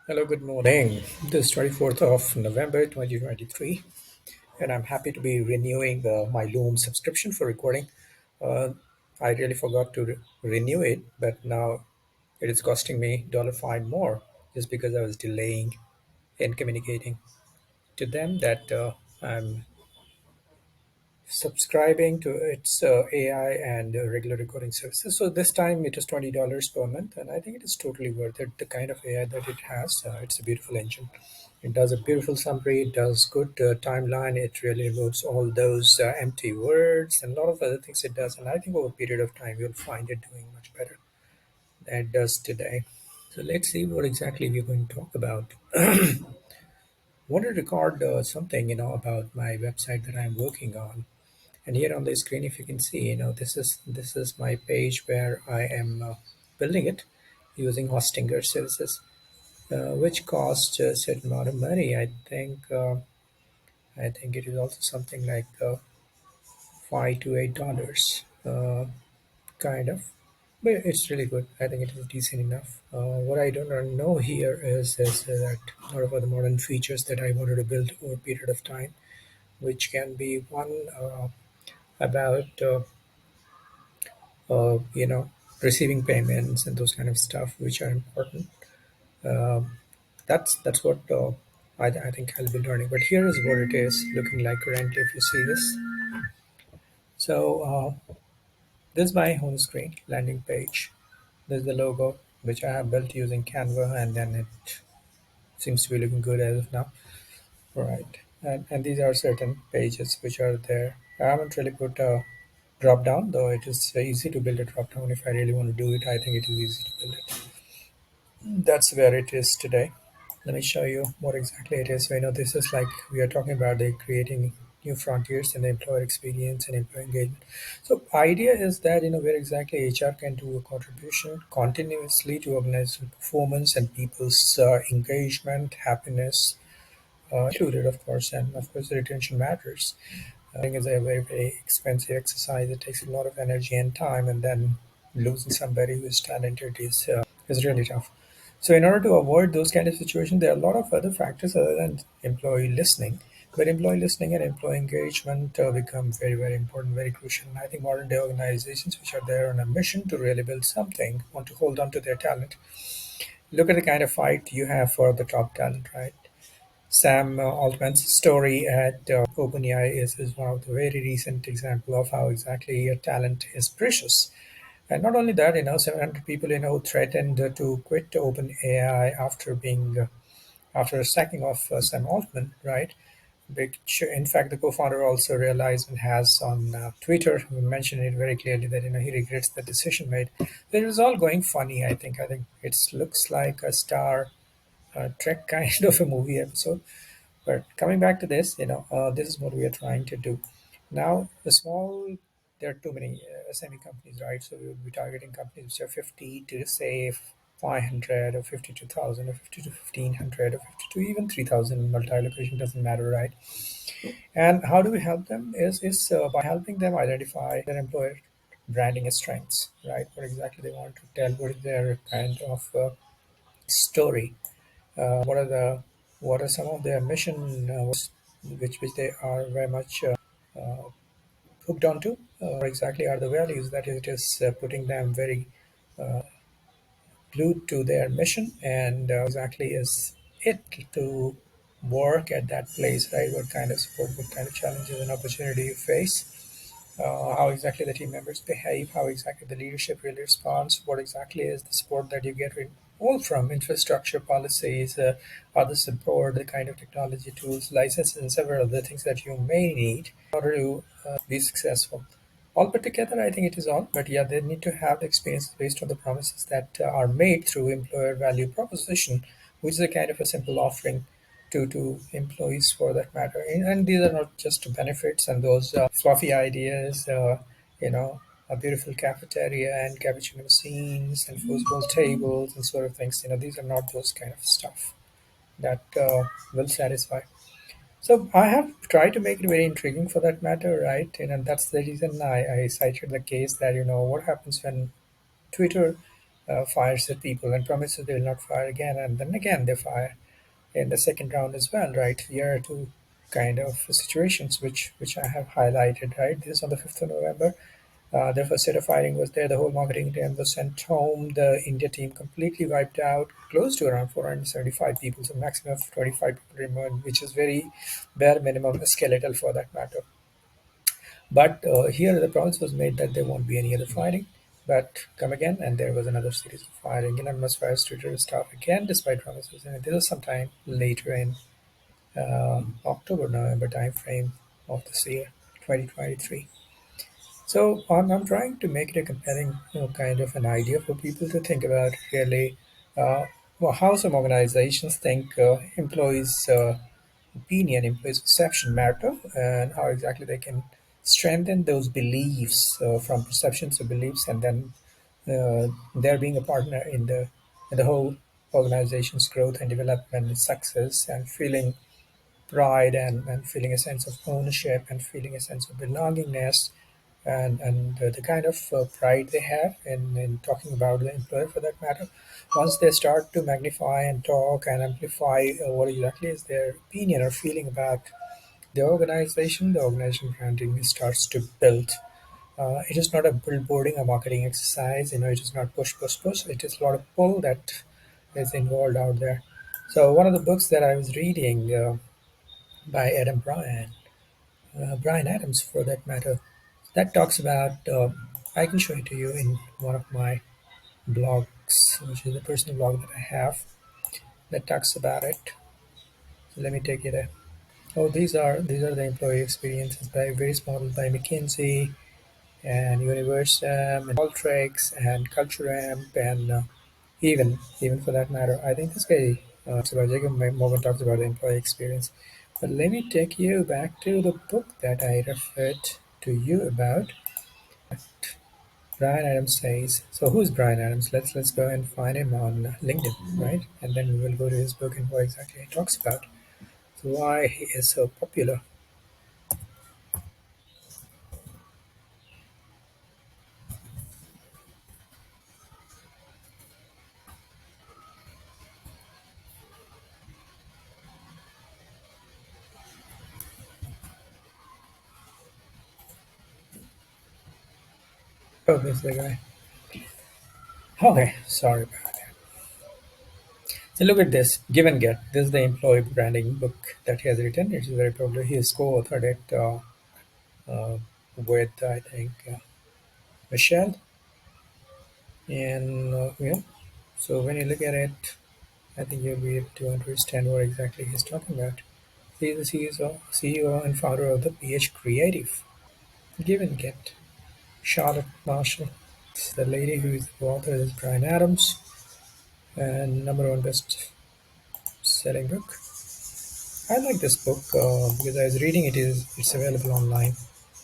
Hello, good morning. This is 24th of November 2023, and I'm happy to be renewing my Loom subscription for recording. Uh, I really forgot to renew it, but now it is costing me $5 more just because I was delaying in communicating to them that I'm subscribing to its AI and regular recording services. So this time it is $20 per month, and I think it is totally worth it. The kind of AI that it has, it's a beautiful engine. It does a beautiful summary. It does good timeline. It really removes all those empty words and a lot of other things it does. And I think over a period of time you'll find it doing much better than it does today. So let's see what exactly we're going to talk about. Want to record something, about my website that I'm working on. And here on the screen, if you can see, this is my page where I am building it using Hostinger services, which costs a certain amount of money. I think it is also something like $5 to $8, kind of. But it's really good. I think it is decent enough. What I don't know here is that a lot of other modern features that I wanted to build over a period of time, which can be one about receiving payments and those kind of stuff, which are important. Um, that's what I think I'll be learning. But here is what it is looking like currently. If you see this, so this is my home screen landing page. There's the logo which I have built using Canva, and then it seems to be looking good as of now. Right, and these are certain pages which are there. I haven't really put a drop down, though it is easy to build a drop down if I really want to do it. I think it is easy to build it. That's where it is today. Let me show you what exactly it is. So, this is like we are talking about the creating new frontiers in the employer experience and employee engagement. So, idea is that where exactly HR can do a contribution continuously to organizational performance and people's engagement, happiness, included, of course, and of course, the retention matters. I think it's a very, very expensive exercise. It takes a lot of energy and time, and then losing somebody who is talented is really tough. So, in order to avoid those kind of situations, there are a lot of other factors other than employee listening. But employee listening and employee engagement become very, very important, very crucial. And I think modern day organizations, which are there on a mission to really build something, want to hold on to their talent. Look at the kind of fight you have for the top talent, right? Sam Altman's story at OpenAI is one of the very recent example of how exactly a talent is precious. And not only that, 700 people, threatened to quit OpenAI after being after a sacking of Sam Altman, right? Which, in fact, the co-founder also realized and has on Twitter mentioned it very clearly that he regrets the decision made. It was all going funny. I think it looks like a Star Trek kind of a movie episode. But coming back to this, this is what we are trying to do. Now, there are too many SME companies, right? So we will be targeting companies which are 50 to say 500 or 52,000 or 50 to 1,500 or 50 to even 3,000 multi-location, doesn't matter, right? And how do we help them is by helping them identify their employer branding strengths, right? What exactly they want to tell, what is their kind of story, what are some of their mission, which they are very much hooked onto. What exactly are the values that it is putting them very glued to their mission, and exactly is it to work at that place, right? What kind of support, what kind of challenges and opportunity you face, how exactly the team members behave, how exactly the leadership really responds, what exactly is the support that you get all from infrastructure policies, other support, the kind of technology tools, licenses, and several other things that you may need in order to be successful. All put together, I think it is all, but yeah, they need to have the experience based on the promises that are made through employer value proposition, which is a kind of a simple offering to employees for that matter. And these are not just benefits and those fluffy ideas, a beautiful cafeteria and cappuccino machines and foosball tables and sort of things. These are not those kind of stuff that will satisfy. So I have tried to make it very intriguing for that matter, right? That's the reason I cited the case that what happens when Twitter fires at people and promises they will not fire again, and then again they fire in the second round as well, right? Here are two kind of situations which I have highlighted, right? This is on the 5th of November. The first set of firing was there. The whole marketing team was sent home. The India team completely wiped out, close to around 475 people, so maximum of 25 people remained, which is very bare minimum skeletal for that matter. But here the promise was made that there won't be any other firing. But come again, and there was another series of firing. Anonymous fire treated staff again, despite promises. And this was sometime later in October, November timeframe of this year, 2023. So I'm trying to make it a compelling, kind of an idea for people to think about really well, how some organizations think employees' opinion, employees' perception matter, and how exactly they can strengthen those beliefs from perceptions to beliefs, and then they're being a partner in the whole organization's growth and development and success, and feeling pride and feeling a sense of ownership and feeling a sense of belongingness and the kind of pride they have in talking about the employer for that matter. Once they start to magnify and talk and amplify what exactly is their opinion or feeling about the organization branding starts to build. It is not a billboarding or marketing exercise. It is not push, push, push. It is a lot of pull that is involved out there. So one of the books that I was reading by Adam Bryan, Brian Adams for that matter, that talks about. I can show it to you in one of my blogs, which is a personal blog that I have that talks about it. So let me take you there. Oh, these are the employee experiences by various models by McKinsey and Universum and Qualtrics and Culture Amp and even for that matter, I think this guy talks about Jacob Morgan talks about the employee experience. But let me take you back to the book that I referred to you about. Brian Adams says. So who's Brian Adams? Let's go and find him on LinkedIn, right? And then we will go to his book and what exactly he talks about. So why he is so popular. Oh, this is the guy. Okay, sorry about that. So look at this, Give and Get. This is the employee branding book that he has written. It's very popular. He has co-authored it uh, with, I think, Michelle. And so when you look at it, I think you'll be able to understand what exactly he's talking about. He is the CEO and founder of the PH Creative. Give and Get. Charlotte Marshall. The lady who is the author is Brian Adams, and number one best selling book. I like this book because I was reading it. It's available online,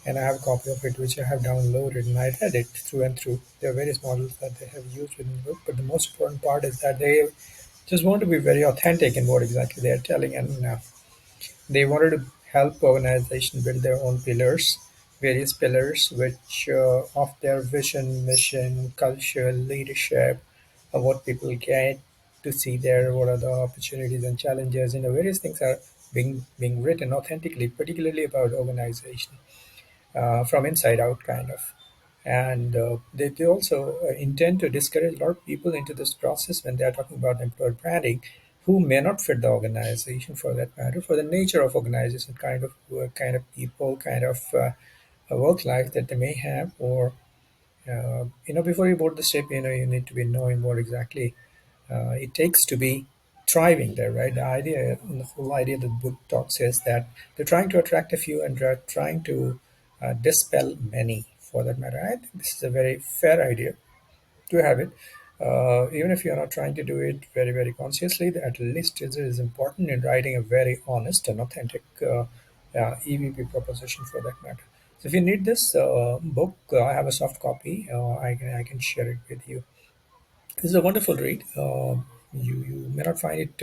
and I have a copy of it which I have downloaded, and I read it through and through. There are various models that they have used within the book, but the most important part is that they just want to be very authentic in what exactly they are telling, and they wanted to help organization build their own pillars, various pillars which of their vision, mission, culture, leadership, what people get to see there, what are the opportunities and challenges, various things are being written authentically, particularly about organization from inside out, kind of. And they also intend to discourage a lot of people into this process when they are talking about employer branding who may not fit the organization for that matter, for the nature of organization, kind of work, kind of people, kind of a work life that they may have, or before you board the ship, you need to be knowing what exactly it takes to be thriving there, right? The whole idea that the book talks is that they're trying to attract a few and they're trying to dispel many, for that matter. I think this is a very fair idea to have it. Even if you're not trying to do it very, very consciously, at least it is important in writing a very honest and authentic EVP proposition for that matter. So if you need this book, I have a soft copy. I can share it with you. This is a wonderful read. You may not find it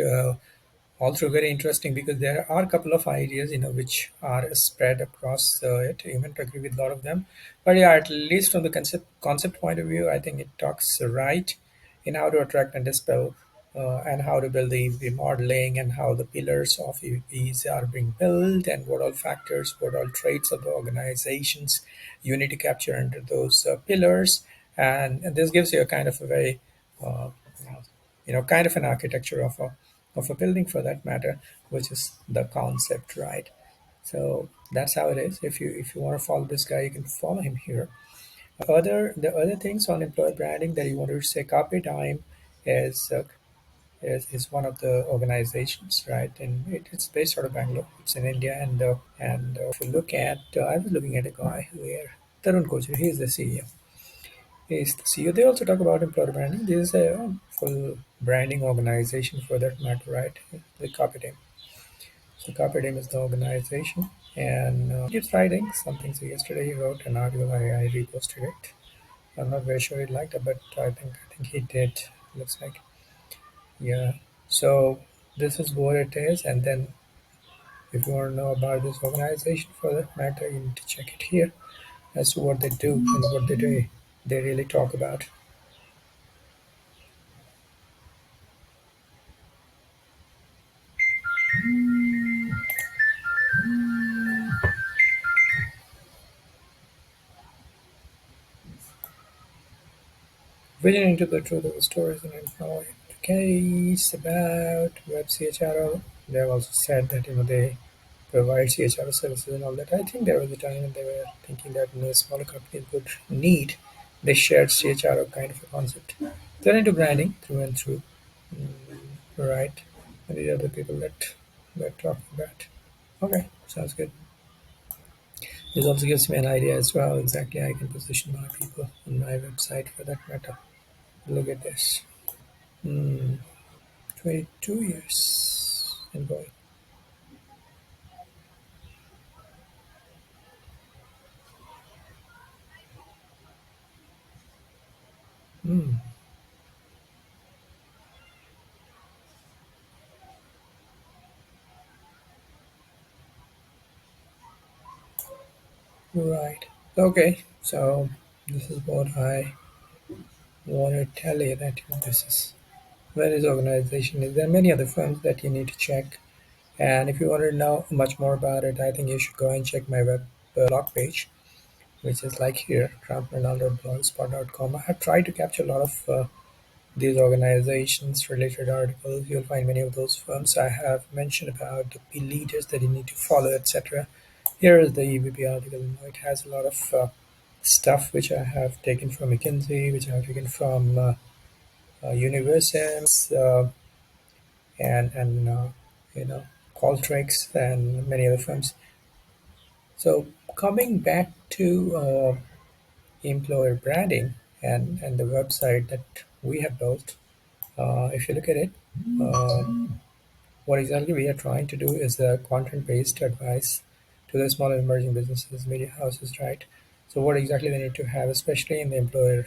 also very interesting because there are a couple of ideas which are spread across it. You may not agree with a lot of them, but yeah, at least from the concept point of view, I think it talks right. in how to attract and dispel, and how to build the EVP modeling, and how the pillars of EVPs are being built, and what all factors, what all traits of the organizations you need to capture under those pillars. And this gives you a kind of a very, uh, kind of an architecture of a building for that matter, which is the concept, right? So that's how it is. If you want to follow this guy, you can follow him here. The other things on employer branding that you want to say, Copy Time is one of the organizations, right? And it's based out of Bangalore. It's in India, and if you look at, I was looking at a guy here, Tarun Kochar. He's the CEO. He's the CEO. They also talk about employer branding. This is a full branding organization for that matter, right? The Copy Time. So Carpe Diem is the organization, and keeps writing something. So yesterday he wrote an article. I reposted it. I'm not very sure he liked it, but I think he did. Looks like, yeah. So this is what it is, and then if you want to know about this organization for that matter, you need to check it here as to what they do and what they do. They really talk about. Reading into the truth of the stories and employed case about web CHRO. They have also said that they provide CHRO services and all that. I think there was a time when they were thinking that smaller companies would need the shared CHRO kind of a concept. They're into branding through and through, right? And these are the people that we're talking about. Okay, sounds good. This also gives me an idea as well exactly I can position my people on my website for that matter. Look at this. 22 years and going. Right. Okay. So this is what I want to tell you that this is where this organization is. There are many other firms that you need to check. And if you want to know much more about it, I think you should go and check my web blog page, which is like here, trumpronaldo.blogspot.com. I have tried to capture a lot of these organizations related articles. You'll find many of those firms I have mentioned about the key leaders that you need to follow, etc. Here is the EVP article. It has a lot of stuff which I have taken from McKinsey, which I have taken from Universum, and you know Qualtrics and many other firms. So coming back to employer branding and the website that we have built, if you look at it, um, what exactly we are trying to do is content-based advice to the small and emerging businesses, media houses, right? So what exactly they need to have, especially in the employer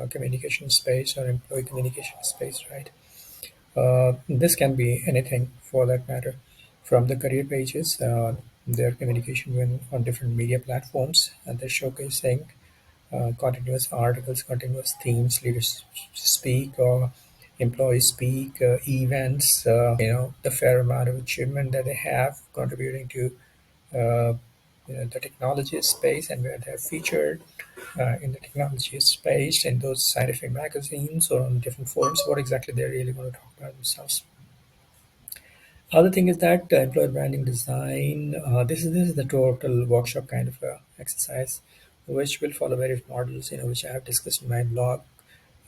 communication space or employee communication space, right? This can be anything for that matter, from the career pages, their communication when on different media platforms, and they're showcasing continuous articles, continuous themes, leaders speak or employees speak, events, the fair amount of achievement that they have contributing to uh, the technology space and where they're featured in the technology space in those scientific magazines or on different forums, what exactly they really want to talk about themselves. Other thing is that employer branding design. This is the total workshop kind of exercise, which will follow various models, which I have discussed in my blog,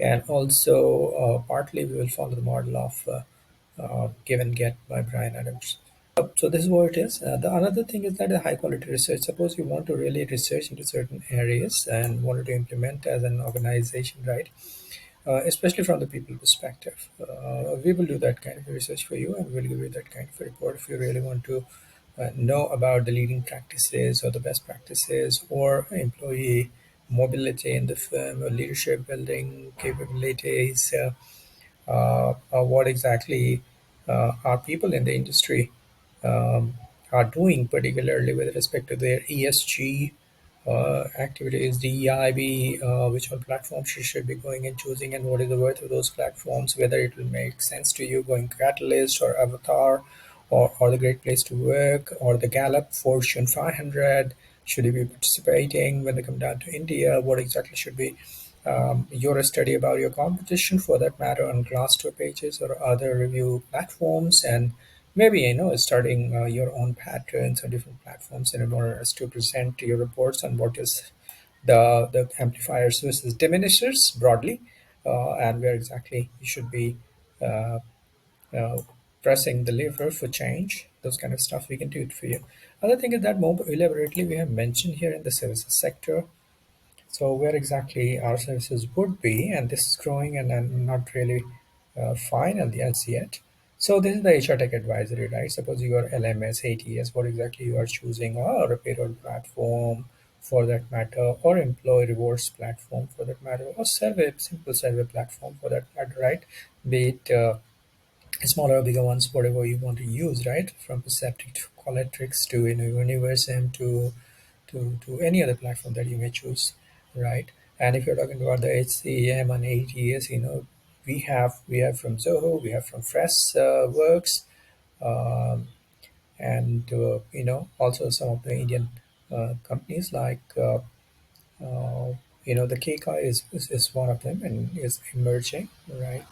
and also partly we will follow the model of Give and Get by Brian Adams. So this is what it is. The another thing is that a high quality research. Suppose you want to really research into certain areas and wanted to implement as an organization, right? Especially from the people perspective. We will do that kind of research for you and we'll give you that kind of report if you really want to know about the leading practices or the best practices or employee mobility in the firm or leadership building capabilities. What exactly are people in the industry um, are doing, particularly with respect to their ESG activities, DEIB, which all platforms you should be going and choosing, and what is the worth of those platforms, whether it will make sense to you going Catalyst or Avatar or the Great Place to Work or the Gallup Fortune 500. Should you be participating when they come down to India? What exactly should be your study about your competition for that matter on Glassdoor pages or other review platforms, and maybe starting your own patterns on different platforms in order as to present your reports on what is the amplifiers versus diminishers broadly, and where exactly you should be uh, uh, pressing the lever for change. Those kind of stuff we can do it for you. Other thing is that more elaborately we have mentioned here in the services sector, so where exactly our services would be, and this is growing and not really final as yet. So this is the HR Tech Advisory, right? Suppose you are LMS, ATS, what exactly you are choosing, or a payroll platform for that matter, or employee rewards platform for that matter, or survey, simple survey platform for that matter, right? Be it smaller or bigger ones, whatever you want to use, right? From Perceptic to Qualtrics to Universum to any other platform that you may choose, right? And if you're talking about the HCM and ATS, we have from Zoho, we have from Fresh Works, um, and also some of the Indian companies like the KK is one of them and is emerging, right?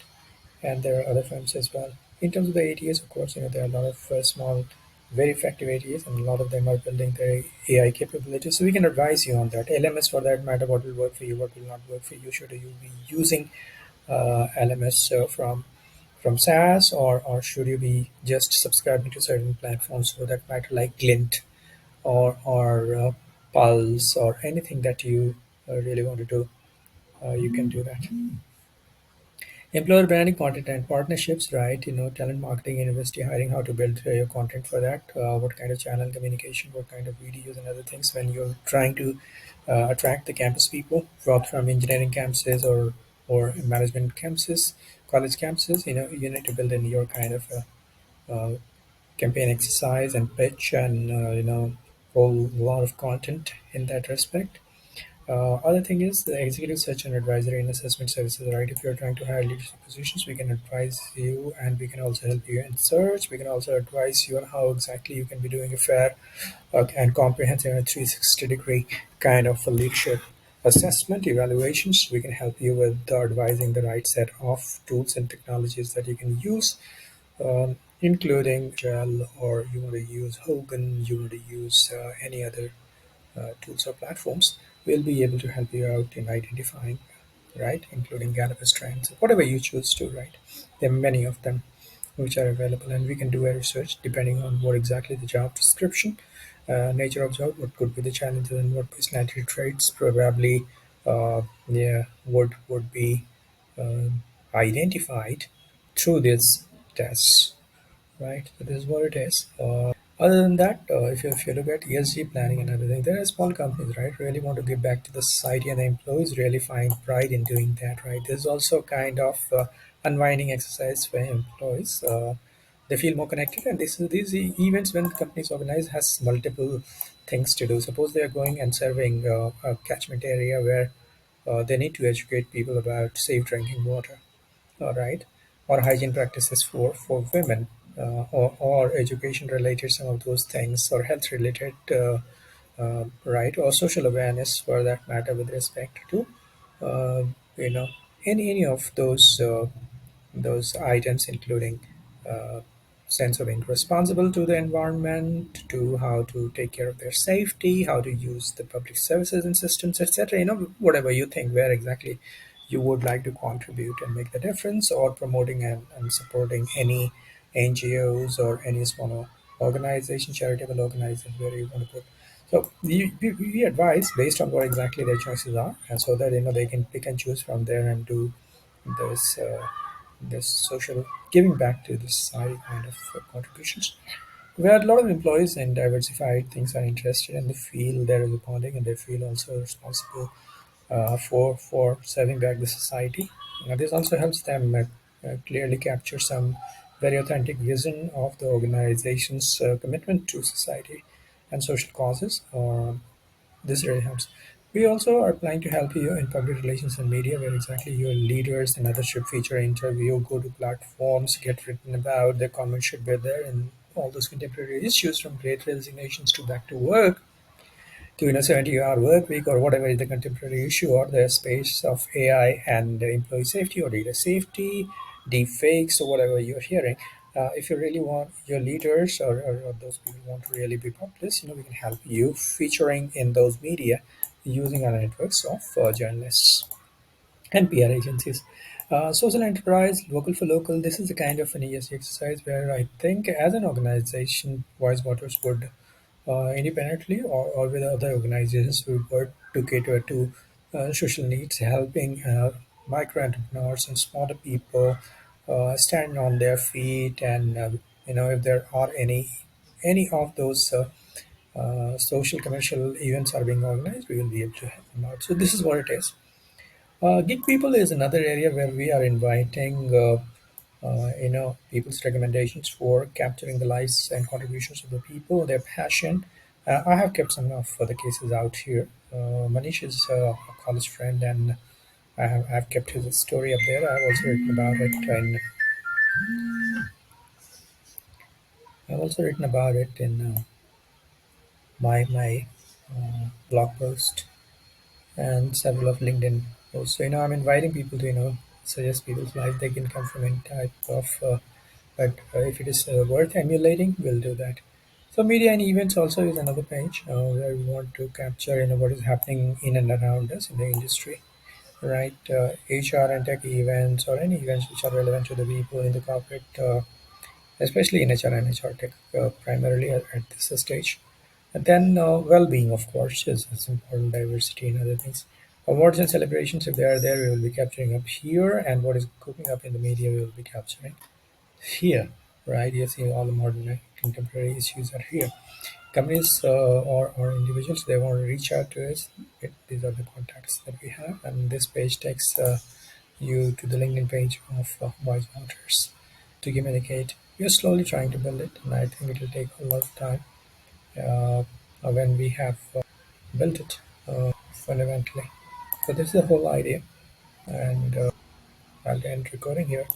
And there are other firms as well. In terms of the ATS, of course, there are a lot of small, very effective ATS, and a lot of them are building their AI capabilities. So we can advise you on that. LMS, for that matter, what will work for you, what will not work for you. Should you be using LMS from SaaS, or should you be just subscribing to certain platforms for that matter, like Glint or Pulse or anything that you really want to do? You can do that. Employer branding, content, and partnerships, right? Talent marketing, university hiring, how to build your content for that, what kind of channel communication, what kind of videos and other things when you're trying to attract the campus people, both from engineering campuses or management campuses, college campuses. You need to build in your kind of campaign exercise and pitch and whole lot of content in that respect. Other thing is the executive search and advisory and assessment services, right? If you're trying to hire leadership positions, we can advise you and we can also help you in search. We can also advise you on how exactly you can be doing a fair and comprehensive and 360-degree kind of a leadership assessment evaluations. We can help you with advising the right set of tools and technologies that you can use, including Gel, or you want to use Hogan, you want to use any other tools or platforms, will be able to help you out in identifying, right, including Galapagos trends, whatever you choose to, right? There are many of them which are available, and we can do a research depending on what exactly the job description, nature of job, what could be the challenges, and what personality traits probably, yeah, would be identified through this test, right? So this is what it is. Other than that, if you look at ESG planning and other things, there are small companies, right, really want to give back to the society, and the employees really find pride in doing that, right? There's also kind of unwinding exercise for employees. They feel more connected, and these events when companies organize has multiple things to do. Suppose they are going and serving a catchment area where they need to educate people about safe drinking water, all right, or hygiene practices for women, or education related some of those things, or health related, right, or social awareness for that matter with respect to uh, you know any of those items, including uh, sense of being responsible to the environment, to how to take care of their safety, how to use the public services and systems, etc. Whatever you think, where exactly you would like to contribute and make the difference, or promoting and supporting any NGOs or any small organization, charitable organization, where you want to put. So we advise based on what exactly their choices are, and so that they can pick and choose from there and do this social giving back to the society kind of contributions. Where a lot of employees in diversified things are interested, and they feel there is a bonding, and they feel also responsible for serving back the society. This also helps them clearly capture some very authentic vision of the organization's commitment to society and social causes. This really helps. We also are planning to help you in public relations and media, where exactly your leaders and others should feature interview, go to platforms, get written about, their comments should be there, and all those contemporary issues from great resignations to back to work to 70-hour work week or whatever is the contemporary issue or the space of AI and employee safety or data safety, deep fakes or whatever you're hearing. If you really want your leaders or those people want to really be populist, we can help you featuring in those media using our networks of journalists and PR agencies. Social enterprise, local for local. This is a kind of an ESG exercise where I think, as an organization, WiseWaters would independently or with other organizations, we work to cater to social needs, helping micro entrepreneurs and smaller people stand on their feet, and if there are any of those social commercial events are being organized, we will be able to help them out. So this is what it is. Gig people is another area where we are inviting, people's recommendations for capturing the lives and contributions of the people, their passion. I have kept some of the cases out here. Manish is a college friend, and I've kept his story up there. I've also written about it in my blog post and several of LinkedIn posts. So I'm inviting people to suggest people's life. They can come from any type of, but if it is worth emulating, we'll do that. So media and events also is another page where we want to capture what is happening in and around us in the industry, right? HR and tech events or any events which are relevant to the people in the corporate. Especially in HR and HR tech, primarily at this stage. And then well-being, of course, is important, diversity and other things. Awards and celebrations, if they are there, we will be capturing up here, and what is cooking up in the media, we will be capturing here, right? You see, all the modern contemporary issues are here. Companies or individuals, they want to reach out to us. These are the contacts that we have, and this page takes you to the LinkedIn page of WiseWaters to communicate. We are slowly trying to build it, and I think it will take a lot of time uh, when we have built it fundamentally. So this is the whole idea, and I'll end recording here.